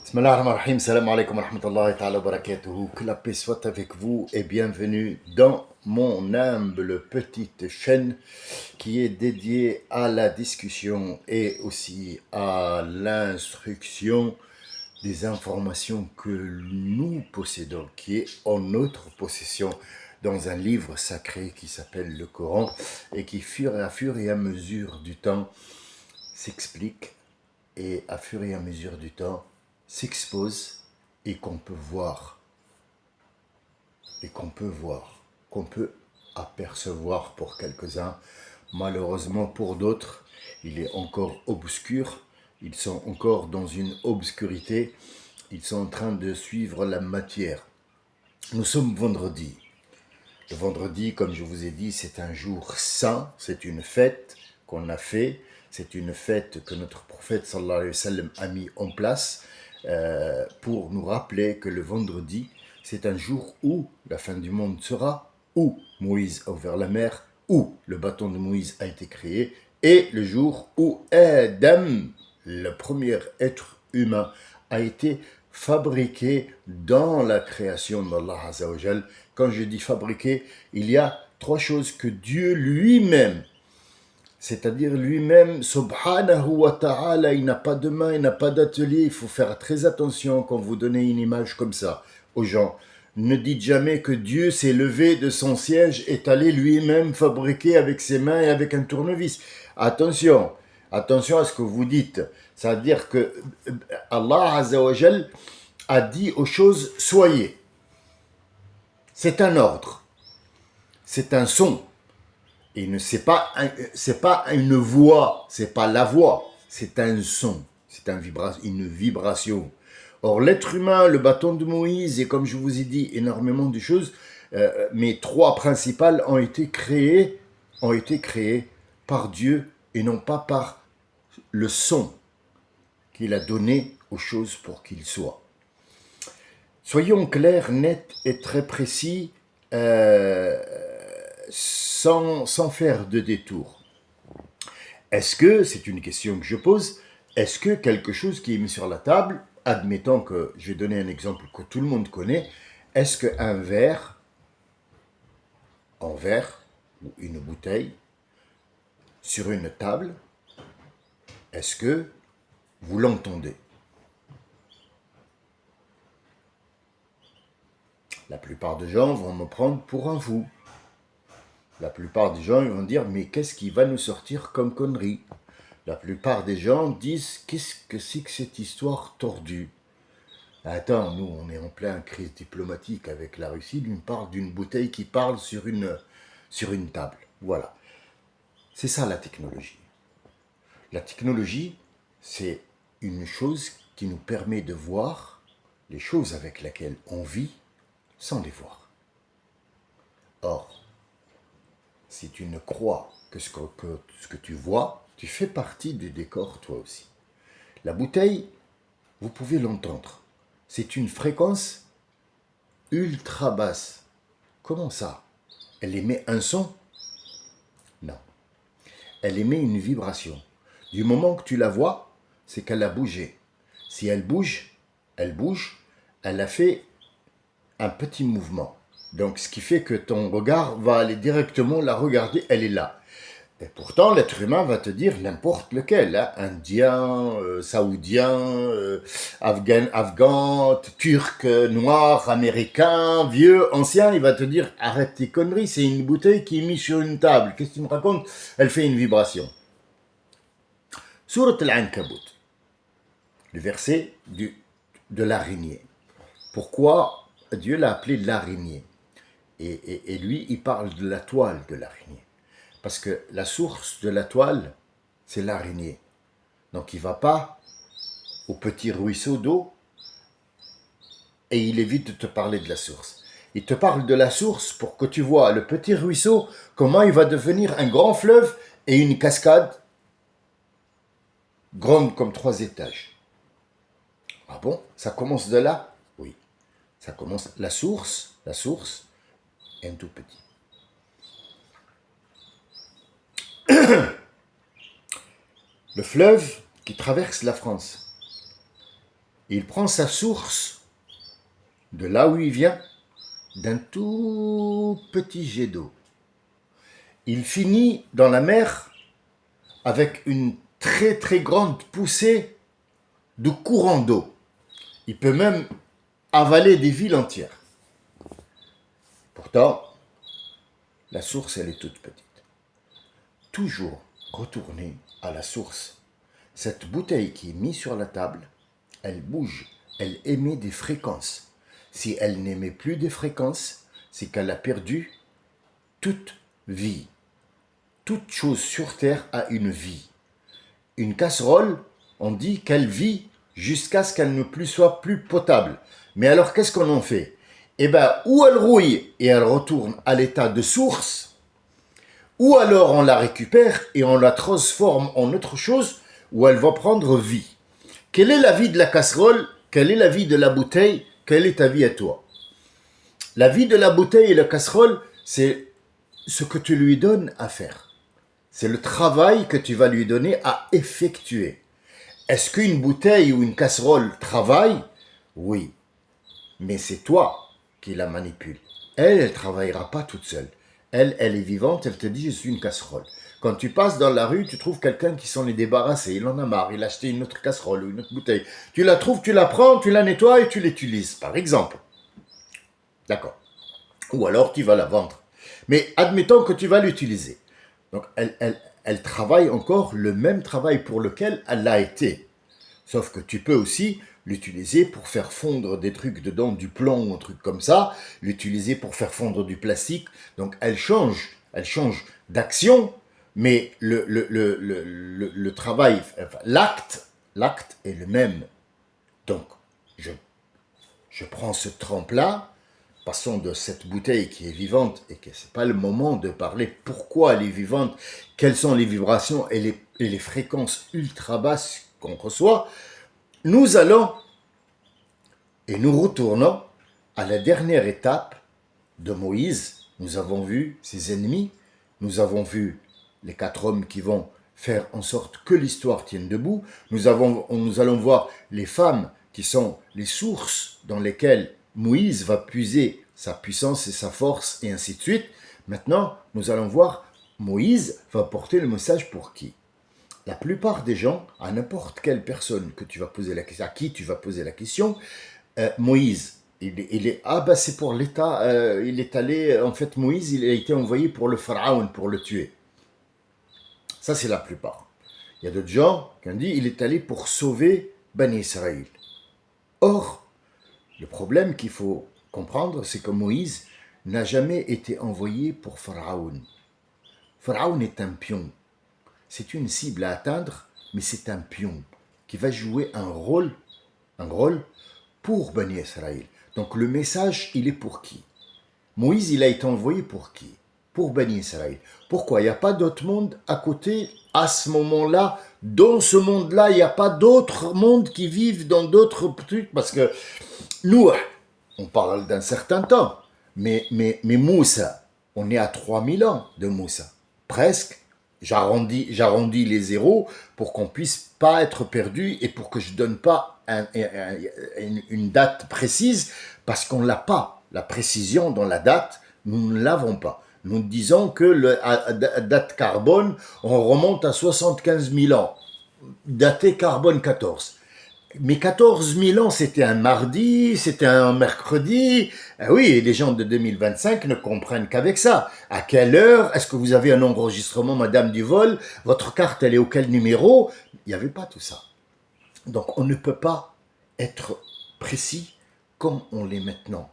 Bismillah ar-Rahman ar-Rahim, salam alaikum wa rahmatullahi ta'ala wa barakatuhu. Que la paix soit avec vous et bienvenue dans mon humble petite chaîne qui est dédiée à la discussion et aussi à l'instruction des informations que nous possédons, qui est en notre possession dans un livre sacré qui s'appelle le Coran et qui, à fur et à mesure du temps, s'explique et à fur et à mesure du temps s'expose et qu'on peut voir, qu'on peut apercevoir pour quelques-uns. Malheureusement pour d'autres, il est encore obscur, ils sont encore dans une obscurité, ils sont en train de suivre la matière. Nous sommes vendredi. Le vendredi, comme je vous ai dit, c'est un jour saint, c'est une fête qu'on a fait, c'est une fête que notre prophète sallallahu alayhi wa sallam a mis en place pour nous rappeler que le vendredi, c'est un jour où la fin du monde sera, où Moïse a ouvert la mer, où le bâton de Moïse a été créé, et le jour où Adam, le premier être humain, a été fabriqué dans la création d'Allah Azzawajal. Quand je dis fabriqué, il y a trois choses que Dieu lui-même, c'est-à-dire lui-même, subhanahu wa ta'ala, il n'a pas de main, il n'a pas d'atelier, il faut faire très attention quand vous donnez une image comme ça aux gens. Ne dites jamais que Dieu s'est levé de son siège et est allé lui-même fabriquer avec ses mains et avec un tournevis. Attention, attention à ce que vous dites. C'est-à-dire que Allah Azzawajal a dit aux choses soyez. C'est un ordre, c'est un son. Et c'est pas une voix, c'est pas la voix, c'est un son, c'est une vibration. Or, l'être humain, le bâton de Moïse, et comme je vous ai dit, énormément de choses, mais trois principales ont été créées par Dieu et non pas par le son qu'il a donné aux choses pour qu'ils soient. Soyons clairs, nets et très précis, sans faire de détour. Est-ce que, c'est une question que je pose, est-ce que quelque chose qui est mis sur la table, admettons que, je vais donner un exemple que tout le monde connaît, est-ce qu'un verre, en verre, ou une bouteille, sur une table, est-ce que vous l'entendez? La plupart des gens vont me prendre pour un fou. La plupart des gens ils vont dire, mais qu'est-ce qui va nous sortir comme connerie? La plupart des gens disent, qu'est-ce que c'est que cette histoire tordue? Attends, nous, on est en pleine crise diplomatique avec la Russie, lui me parle d'une bouteille qui parle sur une table. Voilà. C'est ça la technologie. La technologie, c'est une chose qui nous permet de voir les choses avec lesquelles on vit sans les voir. Or, si tu ne crois que ce que tu vois, tu fais partie du décor toi aussi. La bouteille, vous pouvez l'entendre. C'est une fréquence ultra basse. Comment ça? Elle émet un son? Non. Elle émet une vibration. Du moment que tu la vois, c'est qu'elle a bougé. Si elle bouge, elle a fait un petit mouvement. Donc, ce qui fait que ton regard va aller directement la regarder, elle est là. Et pourtant, l'être humain va te dire n'importe lequel, hein, indien, saoudien, afghan, turc, noir, américain, vieux, ancien, il va te dire arrête tes conneries, c'est une bouteille qui est mise sur une table. Qu'est-ce que tu me racontes? Elle fait une vibration. Surat al-Ankabut, le verset de l'araignée. Pourquoi Dieu l'a appelé l'araignée? Et lui, il parle de la toile de l'araignée. Parce que la source de la toile, c'est l'araignée. Donc il ne va pas au petit ruisseau d'eau et il évite de te parler de la source. Il te parle de la source pour que tu vois le petit ruisseau, comment il va devenir un grand fleuve et une cascade grande comme 3 étages. Ah bon? Ça commence de là? Oui. Ça commence, la source est un tout petit. Le fleuve qui traverse la France. Il prend sa source de là où il vient, d'un tout petit jet d'eau. Il finit dans la mer avec une très très grande poussée de courant d'eau. Il peut même avaler des villes entières. Pourtant, la source, elle est toute petite. Toujours retourner à la source. Cette bouteille qui est mise sur la table, elle bouge, elle émet des fréquences. Si elle n'émet plus des fréquences, c'est qu'elle a perdu toute vie. Toute chose sur Terre a une vie. Une casserole, on dit qu'elle vit jusqu'à ce qu'elle ne soit plus potable. Mais alors, qu'est-ce qu'on en fait? Eh bien, ou elle rouille et elle retourne à l'état de source, ou alors on la récupère et on la transforme en autre chose où elle va prendre vie. Quelle est la vie de la casserole? Quelle est la vie de la bouteille? Quelle est ta vie à toi? La vie de la bouteille et la casserole, c'est ce que tu lui donnes à faire. C'est le travail que tu vas lui donner à effectuer. Est-ce qu'une bouteille ou une casserole travaille? Oui, mais c'est toi qui la manipule. Elle ne travaillera pas toute seule. Elle est vivante, elle te dit je suis une casserole. Quand tu passes dans la rue, tu trouves quelqu'un qui s'en est débarrassé, il en a marre, il a acheté une autre casserole ou une autre bouteille. Tu la trouves, tu la prends, tu la nettoies et tu l'utilises, par exemple. D'accord. Ou alors tu vas la vendre. Mais admettons que tu vas l'utiliser. Donc elle travaille encore le même travail pour lequel elle l'a été. Sauf que tu peux aussi l'utiliser pour faire fondre des trucs dedans, du plomb ou un truc comme ça, l'utiliser pour faire fondre du plastique. Donc elle change d'action, mais le travail, enfin, l'acte est le même. Donc je prends ce trempe-là, passons de cette bouteille qui est vivante et que ce n'est pas le moment de parler pourquoi elle est vivante, quelles sont les vibrations et les fréquences ultra basses qu'on reçoit. Nous allons et nous retournons à la dernière étape de Moïse. Nous avons vu ses ennemis, nous avons vu les 4 hommes qui vont faire en sorte que l'histoire tienne debout. Nous allons voir les femmes qui sont les sources dans lesquelles Moïse va puiser sa puissance et sa force et ainsi de suite. Maintenant, nous allons voir Moïse va porter le message pour qui? La plupart des gens, à n'importe quelle personne que tu vas poser la question, à qui tu vas poser la question, Moïse, c'est pour l'État, il est allé, en fait Moïse, il a été envoyé pour le pharaon, pour le tuer. Ça c'est la plupart. Il y a d'autres gens qui ont dit, il est allé pour sauver Bani Israël. Or, le problème qu'il faut comprendre, c'est que Moïse n'a jamais été envoyé pour pharaon. Pharaon est un pion. C'est une cible à atteindre, mais c'est un pion qui va jouer un rôle pour Bani Israël. Donc le message, il est pour qui? Moïse, il a été envoyé pour qui? Pour Bani Israël. Pourquoi? Il n'y a pas d'autre monde à côté à ce moment-là. Dans ce monde-là, il n'y a pas d'autres mondes qui vivent dans d'autres trucs. Parce que nous, on parle d'un certain temps. Mais Moussa, on est à 3000 ans de Moussa. Presque. J'arrondis les zéros pour qu'on puisse pas être perdu et pour que je donne pas une date précise parce qu'on l'a pas. La précision dans la date, nous ne l'avons pas. Nous disons que la date carbone, on remonte à 75 000 ans. Daté carbone 14. Mais 14 000 ans, c'était un mardi, c'était un mercredi. Ah oui, et les gens de 2025 ne comprennent qu'avec ça. À quelle heure? Est-ce que vous avez un enregistrement, madame du vol? Votre carte, elle est auquel numéro? Il n'y avait pas tout ça. Donc, on ne peut pas être précis comme on l'est maintenant.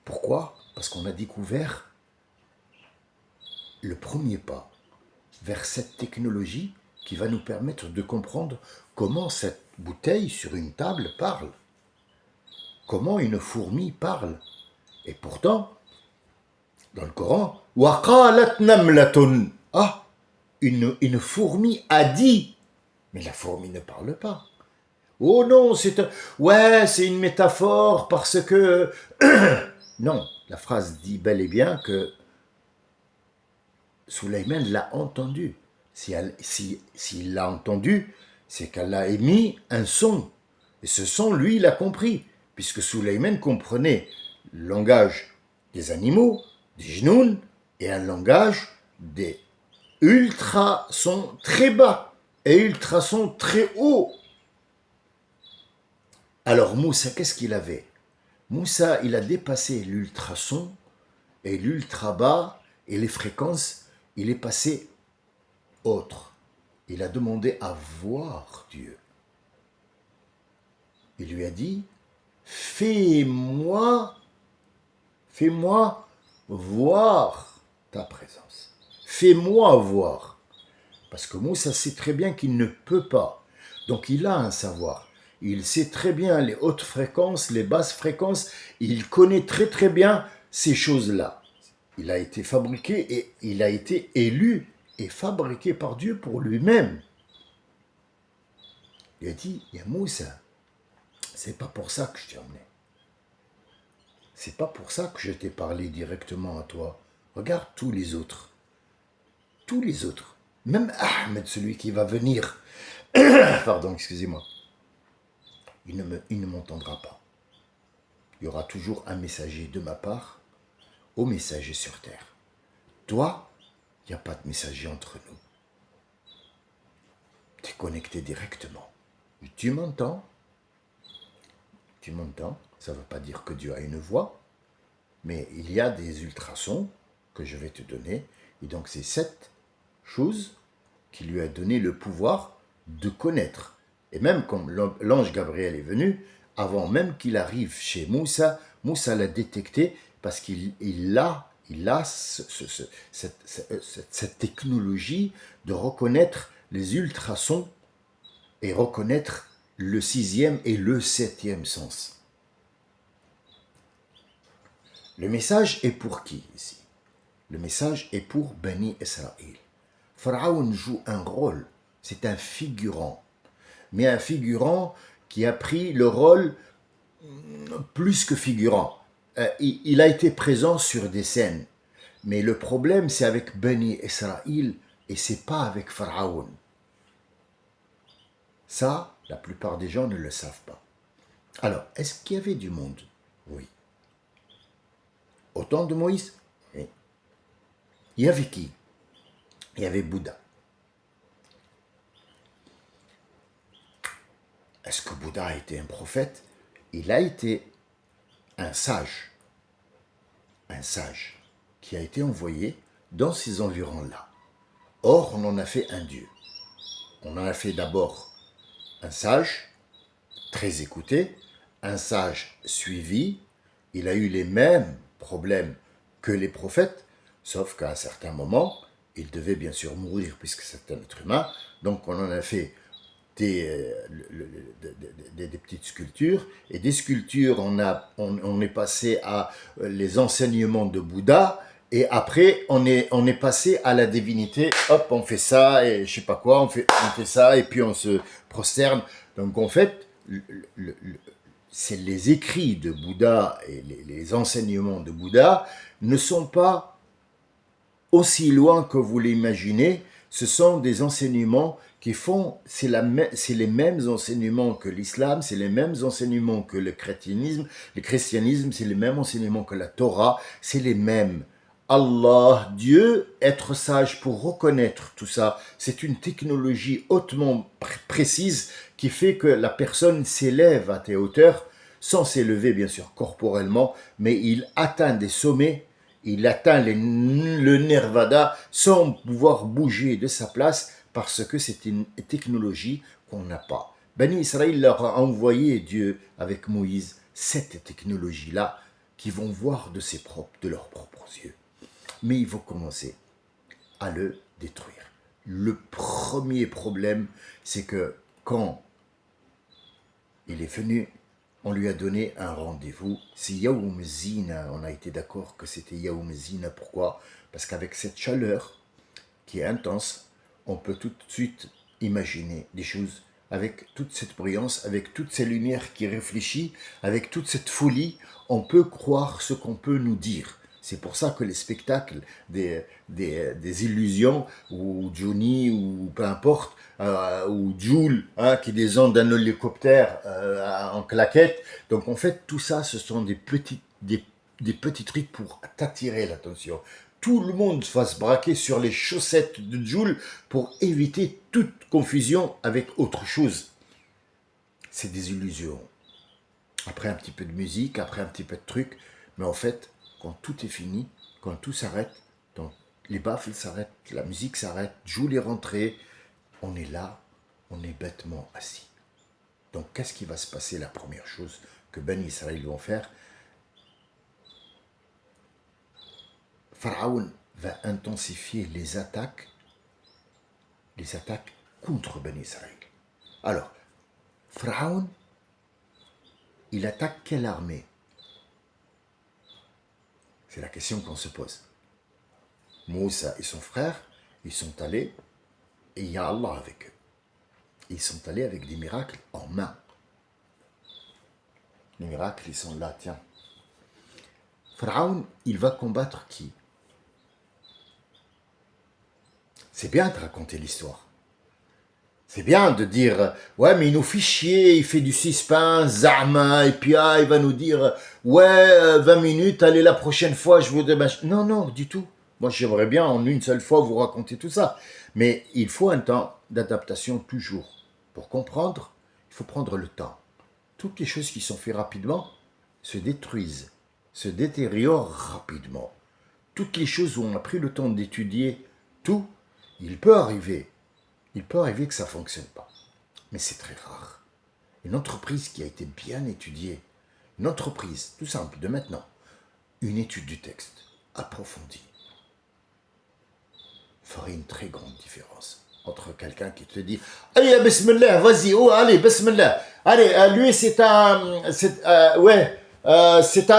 Pourquoi? Parce qu'on a découvert le premier pas vers cette technologie qui va nous permettre de comprendre comment cette bouteille sur une table parle, comment une fourmi parle. Et pourtant, dans le Coran, وَقَالَتْ نَمْلَةٌ Ah, une fourmi a dit, mais la fourmi ne parle pas. Oh non, c'est une métaphore parce que... Non, la phrase dit bel et bien que Sulaiman l'a entendu. S'il l'a entendu, c'est qu'elle a émis un son. Et ce son, lui, il a compris, puisque Suleyman comprenait le langage des animaux, des genoun, et un langage des ultrasons très bas et ultrasons très hauts. Alors Moussa, qu'est-ce qu'il avait? Moussa, il a dépassé l'ultrason et l'ultra bas et les fréquences, il est passé autre. Il a demandé à voir Dieu. Il lui a dit, fais-moi voir ta présence. Fais-moi voir. Parce que Moussa sait très bien qu'il ne peut pas. Donc il a un savoir. Il sait très bien les hautes fréquences, les basses fréquences. Il connaît très très bien ces choses-là. Il a été fabriqué et il a été élu et fabriqué par Dieu pour lui-même. Il a dit, il y a Moussa, c'est pas pour ça que je t'ai emmené. C'est pas pour ça que je t'ai parlé directement à toi. Regarde tous les autres. Tous les autres. Même Ahmed, celui qui va venir. Pardon, excusez-moi. Il ne m'entendra pas. Il y aura toujours un messager de ma part au messager sur terre. Toi, il n'y a pas de messager entre nous. Tu es connecté directement. Tu m'entends? Tu m'entends? Ça ne veut pas dire que Dieu a une voix, mais il y a des ultrasons que je vais te donner. Et donc c'est cette chose qui lui a donné le pouvoir de connaître. Et même quand l'ange Gabriel est venu, avant même qu'il arrive chez Moussa, Moussa l'a détecté parce qu'il a cette technologie de reconnaître les ultrasons et reconnaître le 6e et le 7e sens. Le message est pour qui ici? Le message est pour Bani Israël. Pharaon joue un rôle, c'est un figurant, mais un figurant qui a pris le rôle plus que figurant. Il a été présent sur des scènes, mais le problème c'est avec Bani Israël et c'est pas avec Pharaon. Ça, la plupart des gens ne le savent pas. Alors, est-ce qu'il y avait du monde? Oui. Au temps de Moïse? Oui. Il y avait qui? Il y avait Bouddha. Est-ce que Bouddha a été un prophète? Il a été un sage qui a été envoyé dans ces environs-là. Or, on en a fait un Dieu. On en a fait d'abord un sage, très écouté, un sage suivi. Il a eu les mêmes problèmes que les prophètes, sauf qu'à un certain moment, il devait bien sûr mourir puisque c'est un être humain. Donc, on en a fait des petites sculptures, et des sculptures, on est passé à les enseignements de Bouddha, et après on est passé à la divinité. Hop, on fait ça et je sais pas quoi, on fait ça et puis on se prosterne. Donc en fait, c'est les écrits de Bouddha et les enseignements de Bouddha ne sont pas aussi loin que vous l'imaginez. Ce sont des enseignements qui font, c'est les mêmes enseignements que l'islam, c'est les mêmes enseignements que le christianisme, c'est les mêmes enseignements que la Torah, c'est les mêmes. Allah, Dieu, être sage pour reconnaître tout ça, c'est une technologie hautement précise qui fait que la personne s'élève à tes hauteurs, sans s'élever bien sûr corporellement, mais il atteint des sommets, il atteint le nirvana sans pouvoir bouger de sa place, parce que c'est une technologie qu'on n'a pas. Bani Israël leur a envoyé Dieu avec Moïse cette technologie-là qui vont voir de leurs propres yeux. Mais il faut commencer à le détruire. Le premier problème, c'est que quand il est venu, on lui a donné un rendez-vous. C'est Yaoum Zina. On a été d'accord que c'était Yaoum Zina. Pourquoi? Parce qu'avec cette chaleur qui est intense, on peut tout de suite imaginer des choses avec toute cette brillance, avec toutes ces lumières qui réfléchissent, avec toute cette folie. On peut croire ce qu'on peut nous dire. C'est pour ça que les spectacles des illusions, ou Johnny, ou peu importe, ou Jules, hein, qui descend d'un hélicoptère en claquette. Donc en fait, tout ça, ce sont des petits trucs pour t'attirer l'attention. Tout le monde va se braquer sur les chaussettes de Jules pour éviter toute confusion avec autre chose. C'est des illusions. Après un petit peu de musique, après un petit peu de trucs, mais en fait, quand tout est fini, quand tout s'arrête, donc les baffles s'arrêtent, la musique s'arrête, Jules est rentré, on est là, on est bêtement assis. Donc qu'est-ce qui va se passer? La première chose que Ben Israël vont faire, Pharaon va intensifier les attaques contre Ben Israël. Alors, Pharaon, il attaque quelle armée? C'est la question qu'on se pose. Moussa et son frère, ils sont allés, et il y a Allah avec eux. Ils sont allés avec des miracles en main. Les miracles, ils sont là, tiens. Pharaon, il va combattre qui? C'est bien de raconter l'histoire. C'est bien de dire, ouais, mais il nous fait chier, il fait du suspense, zama, et puis il va nous dire, ouais, 20 minutes, allez, la prochaine fois, je vous demande. Non, non, du tout. Moi, j'aimerais bien en une seule fois vous raconter tout ça. Mais il faut un temps d'adaptation toujours. Pour comprendre, il faut prendre le temps. Toutes les choses qui sont faites rapidement se détruisent, se détériorent rapidement. Toutes les choses où on a pris le temps d'étudier tout, il peut arriver que ça ne fonctionne pas. Mais c'est très rare. Une entreprise qui a été bien étudiée, une entreprise, tout simple, de maintenant, une étude du texte approfondie, ferait une très grande différence entre quelqu'un qui te dit « Allez, bismillah, vas-y, oh, allez, bismillah. Allez, lui, c'est un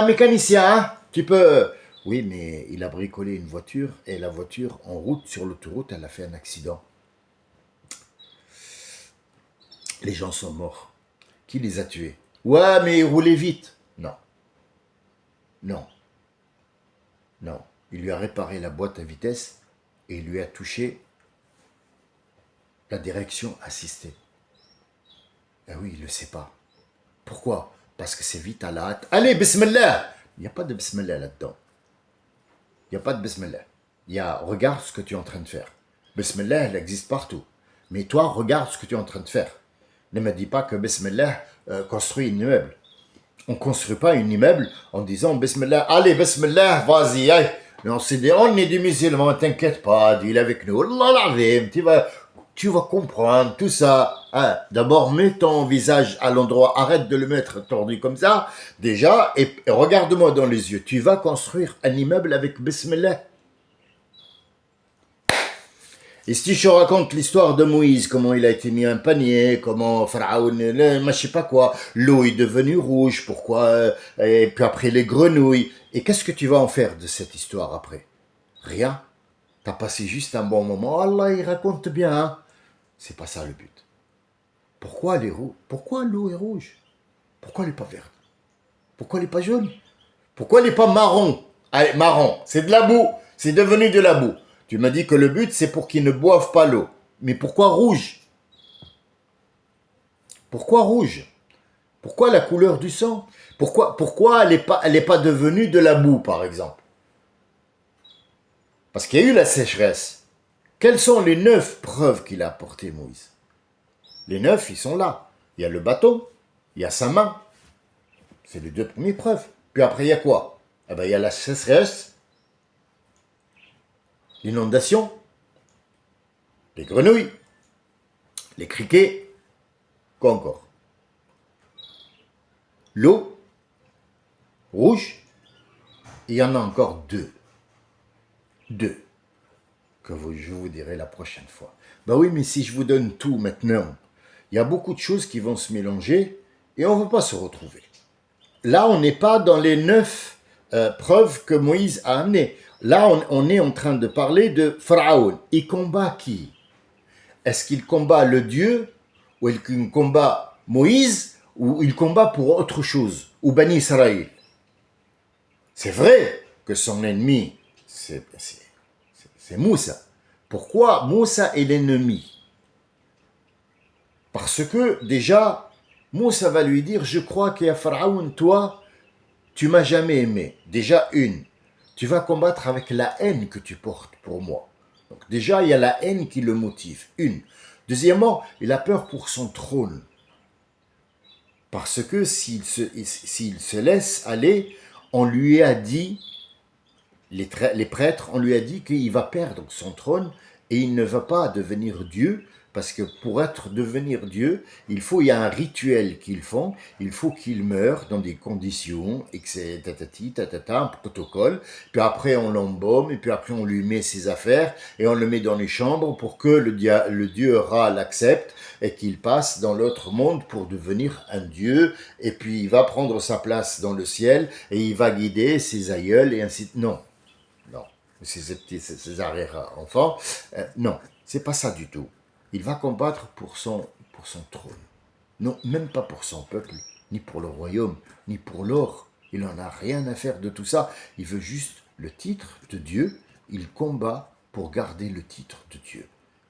mécanicien, hein. Tu peux... » Oui, mais il a bricolé une voiture et la voiture, en route, sur l'autoroute, elle a fait un accident. Les gens sont morts. Qui les a tués? Ouais, mais il roulait vite. Non. Non. Non. Il lui a réparé la boîte à vitesse et il lui a touché la direction assistée. Ah oui, il ne le sait pas. Pourquoi? Parce que c'est vite à la hâte. Allez, bismillah! Il n'y a pas de bismillah là-dedans. Il n'y a pas de bismillah. Il y a regarde ce que tu es en train de faire. Bismillah, elle existe partout. Mais toi, regarde ce que tu es en train de faire. Ne me dis pas que bismillah construit un immeuble. On ne construit pas un immeuble en disant bismillah, allez, bismillah, vas-y, aïe. Mais on s'est dit, on est des musulmans, t'inquiète pas, dis-le avec nous. Allah l'azim, tu vas comprendre tout ça. Hein. D'abord, mets ton visage à l'endroit, arrête de le mettre tordu comme ça, déjà, et regarde-moi dans les yeux. Tu vas construire un immeuble avec bismillah. Et si je raconte l'histoire de Moïse, comment il a été mis en panier, comment Pharaon, je sais pas quoi, l'eau est devenue rouge, pourquoi, et puis après les grenouilles. Et qu'est-ce que tu vas en faire de cette histoire après? Rien. T'as passé juste un bon moment. Allah, il raconte bien. Hein? C'est pas ça le but. Pourquoi l'eau est rouge? Pourquoi elle n'est pas verte? Pourquoi elle n'est pas jaune? Pourquoi elle n'est pas marron? Allez, marron, c'est de la boue. C'est devenu de la boue. Tu m'as dit que le but, c'est pour qu'ils ne boivent pas l'eau. Mais pourquoi rouge? Pourquoi rouge? Pourquoi la couleur du sang? Pourquoi elle n'est pas devenue de la boue, par exemple? Parce qu'il y a eu la sécheresse. Quelles sont les 9 preuves qu'il a apportées, Moïse? Les 9, ils sont là. Il y a le bateau, il y a sa main. C'est les 2 premières preuves. Puis après, il y a quoi? Eh bien, il y a la sécheresse, l'inondation, les grenouilles, les criquets, quoi encore? L'eau, rouge, et il y en a encore 2. 2. Que je vous dirai la prochaine fois. Ben oui, mais si je vous donne tout maintenant, il y a beaucoup de choses qui vont se mélanger et on ne va pas se retrouver. Là, on n'est pas dans les 9 preuves que Moïse a amenées. Là, on est en train de parler de Pharaon. Il combat qui? Est-ce qu'il combat le Dieu? Ou il combat Moïse? Ou il combat pour autre chose? Ou Bani Israël? C'est vrai, que son ennemi, c'est Moussa. Pourquoi Moussa est l'ennemi? Parce que déjà, Moussa va lui dire, je crois qu'à Pharaon, toi, tu m'as jamais aimé. Déjà une, tu vas combattre avec la haine que tu portes pour moi. Donc déjà, il y a la haine qui le motive. Une. Deuxièmement, il a peur pour son trône. Parce que s'il se laisse aller, on lui a dit, les prêtres, on lui a dit qu'il va perdre son trône et il ne va pas devenir Dieu, parce que pour devenir Dieu, il y a un rituel qu'ils font, il faut qu'il meure dans des conditions, etc., tatati, tatata, un protocole, puis après on l'embaume, et puis après on lui met ses affaires, et on le met dans les chambres pour que le Dieu Ra l'accepte, et qu'il passe dans l'autre monde pour devenir un Dieu, et puis il va prendre sa place dans le ciel, et il va guider ses aïeuls, et ainsi de suite. Non. Non, ces arrière-enfants, non, c'est pas ça du tout. Il va combattre pour son trône. Non, même pas pour son peuple, ni pour le royaume, ni pour l'or. Il n'en a rien à faire de tout ça. Il veut juste le titre de Dieu. Il combat pour garder le titre de Dieu.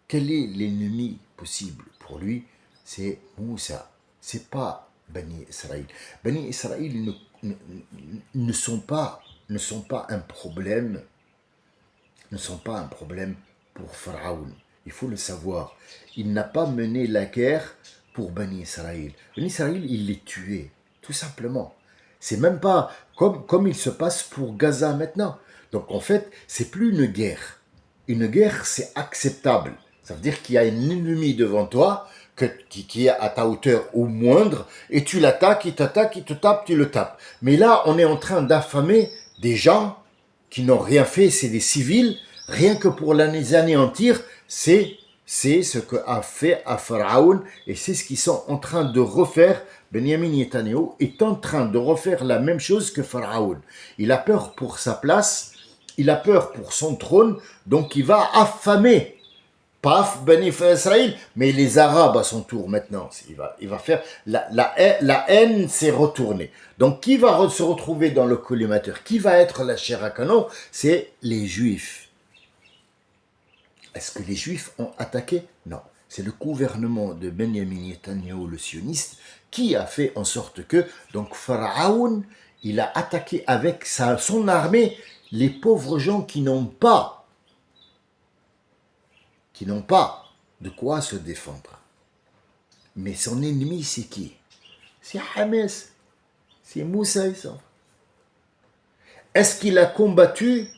Quel est l'ennemi possible pour lui? C'est Moussa. C'est pas Bani Israël. Bani Israël ne sont pas un problème, ne sont pas un problème pour Pharaon. Il faut le savoir. Il n'a pas mené la guerre pour Bani Israël. Bani Israël, il les tuait, tout simplement. C'est même pas comme il se passe pour Gaza maintenant. Donc en fait, c'est plus une guerre. Une guerre, c'est acceptable. Ça veut dire qu'il y a un ennemi devant toi qui est à ta hauteur ou moindre, et tu l'attaques, il t'attaque, il te tape, tu le tapes. Mais là, on est en train d'affamer des gens qui n'ont rien fait, c'est des civils, rien que pour les anéantir, c'est ce qu'a fait à Pharaon, et c'est ce qu'ils sont en train de refaire. Benjamin Netanyahu est en train de refaire la même chose que Pharaon. Il a peur pour sa place, il a peur pour son trône, donc il va affamer, pas Bani Israël, mais les Arabes à son tour maintenant. Il va faire, la haine s'est retournée. Donc qui va se retrouver dans le collimateur? Qui va être la chair à canon? C'est les Juifs. Est-ce que les Juifs ont attaqué? Non. C'est le gouvernement de Benjamin Netanyahu, le sioniste, qui a fait en sorte que, donc Pharaon, il a attaqué avec son armée les pauvres gens qui n'ont pas de quoi se défendre. Mais son ennemi, c'est qui? C'est Hamas, c'est Moussa Issa. Est-ce qu'il a combattu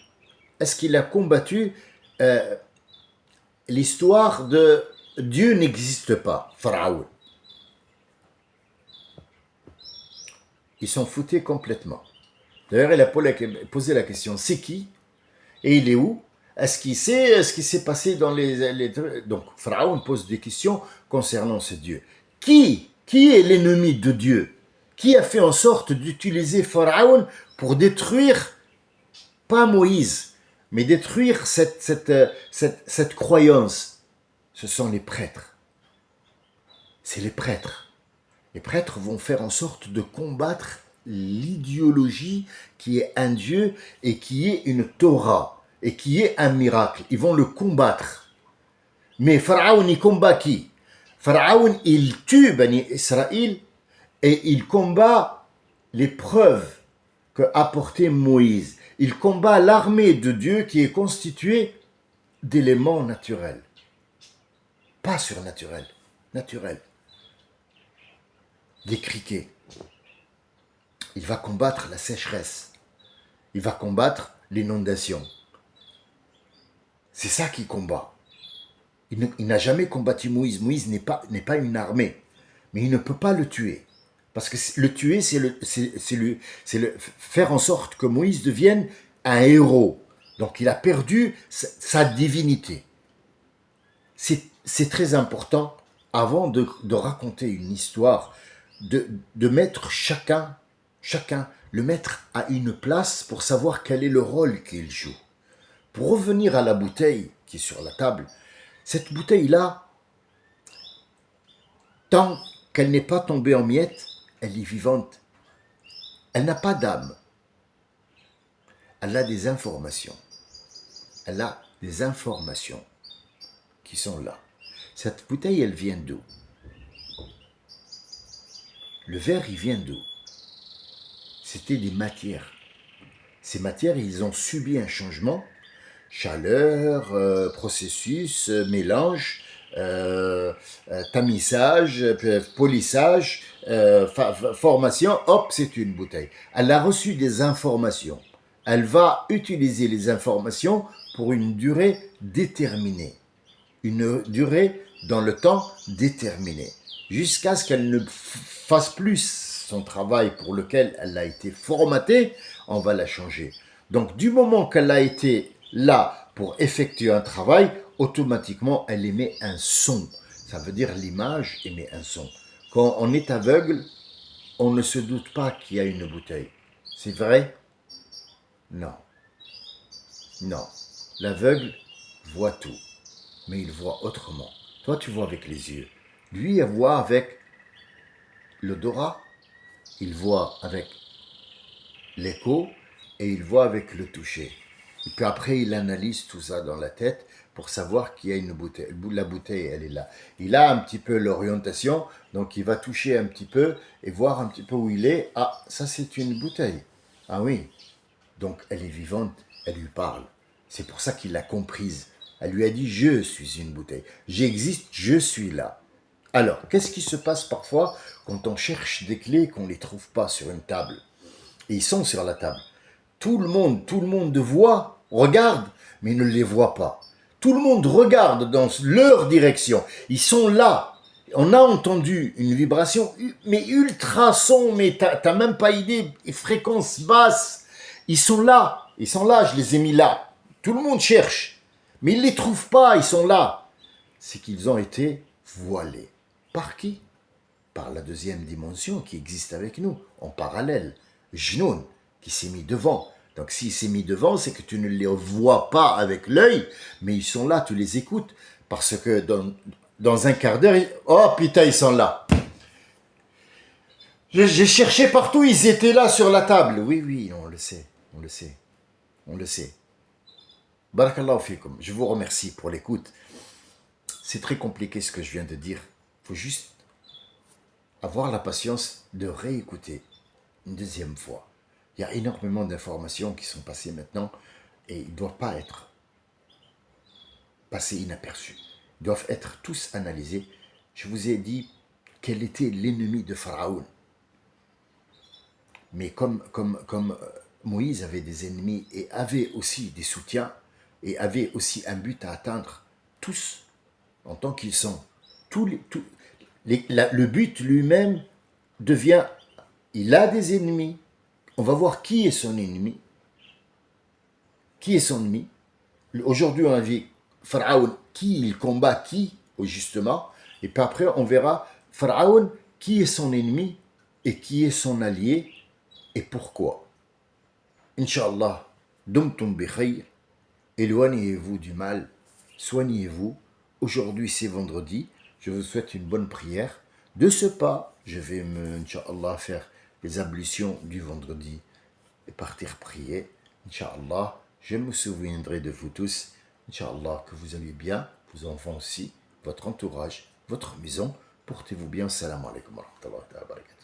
l'histoire de Dieu n'existe pas, Pharaon? Ils s'en foutaient complètement. D'ailleurs, il a posé la question, c'est qui? Et il est où? Est-ce qu'il sait ce qui s'est passé dans les... Donc, Pharaon pose des questions concernant ce Dieu. Qui est l'ennemi de Dieu? Qui a fait en sorte d'utiliser Pharaon pour détruire, pas Moïse, mais détruire cette croyance? Ce sont les prêtres. C'est les prêtres. Les prêtres vont faire en sorte de combattre l'idéologie qui est un Dieu et qui est une Torah et qui est un miracle. Ils vont le combattre. Mais Pharaon, il combat qui? Pharaon, il tue Bani Israël et il combat les preuves qu'a apporté Moïse. Il combat l'armée de Dieu qui est constituée d'éléments naturels. Pas surnaturels, naturels. Des criquets. Il va combattre la sécheresse. Il va combattre l'inondation. C'est ça qu'il combat. Il n'a jamais combattu Moïse. Moïse n'est pas une armée. Mais il ne peut pas le tuer. Parce que le tuer, c'est faire en sorte que Moïse devienne un héros. Donc il a perdu sa divinité. C'est très important, avant de raconter une histoire, de mettre chacun, le mettre à une place pour savoir quel est le rôle qu'il joue. Pour revenir à la bouteille qui est sur la table, cette bouteille-là, tant qu'elle n'est pas tombée en miettes, elle est vivante. Elle n'a pas d'âme. elle a des informations. Elle a des informations qui sont là. Cette bouteille, elle vient d'où? Le verre, il vient d'où? C'était des matières. Ces matières, ils ont subi un changement. Chaleur, processus, mélange, tamisage, polissage, formation, hop, c'est une bouteille. Elle a reçu des informations. Elle va utiliser les informations pour une durée déterminée. Une durée dans le temps déterminé, jusqu'à ce qu'elle ne fasse plus son travail pour lequel elle a été formatée, on va la changer. Donc du moment qu'elle a été là pour effectuer un travail, automatiquement elle émet un son. Ça veut dire l'image émet un son. Quand on est aveugle, on ne se doute pas qu'il y a une bouteille. C'est vrai? Non. Non. L'aveugle voit tout, mais il voit autrement. Toi, tu vois avec les yeux. Lui, il voit avec l'odorat, il voit avec l'écho et il voit avec le toucher. Et puis après, il analyse tout ça dans la tête pour savoir qu'il y a une bouteille. La bouteille, elle est là. Il a un petit peu l'orientation, donc il va toucher un petit peu et voir un petit peu où il est. Ah, ça c'est une bouteille. Ah oui. Donc elle est vivante, elle lui parle. C'est pour ça qu'il l'a comprise. Elle lui a dit, je suis une bouteille. J'existe, je suis là. Alors, qu'est-ce qui se passe parfois quand on cherche des clés qu'on ne les trouve pas sur une table? Et ils sont sur la table. Tout le monde voit, regarde, mais ne les voit pas. Tout le monde regarde dans leur direction. Ils sont là. On a entendu une vibration, mais ultrason, mais t'as même pas idée, fréquence basse. Ils sont là, je les ai mis là. Tout le monde cherche, mais ils ne les trouvent pas, ils sont là. C'est qu'ils ont été voilés. Par qui? Par la deuxième dimension qui existe avec nous, en parallèle. Jnoun, qui s'est mis devant. Donc s'il s'est mis devant, c'est que tu ne les vois pas avec l'œil, mais ils sont là, tu les écoutes. Parce que dans un quart d'heure, oh putain, ils sont là. J'ai cherché partout, ils étaient là sur la table. Oui, oui, on le sait, on le sait, on le sait. Barakallahu fikum. Je vous remercie pour l'écoute. C'est très compliqué ce que je viens de dire. Il faut juste avoir la patience de réécouter une deuxième fois. Il y a énormément d'informations qui sont passées maintenant et ils ne doivent pas être passés inaperçus. Ils doivent être tous analysés. Je vous ai dit quel était l'ennemi de Pharaon. Mais comme Moïse avait des ennemis et avait aussi des soutiens et avait aussi un but à atteindre, tous, en tant qu'ils sont, le but lui-même devient, il a des ennemis. On va voir qui est son ennemi. Qui est son ennemi? Aujourd'hui, on a vu Pharaon, qui il combat qui, justement. Et puis après, on verra Pharaon, qui est son ennemi et qui est son allié et pourquoi. Inch'Allah, dumtum bi khayr, éloignez-vous du mal, soignez-vous. Aujourd'hui, c'est vendredi. Je vous souhaite une bonne prière. De ce pas, je vais Inch'Allah, faire les ablutions du vendredi et partir prier. Inch'Allah, je me souviendrai de vous tous. Inch'Allah, que vous allez bien, vos enfants aussi, votre entourage, votre maison. Portez-vous bien. Salam alaikum wa rahmatullahi wa barakatuh.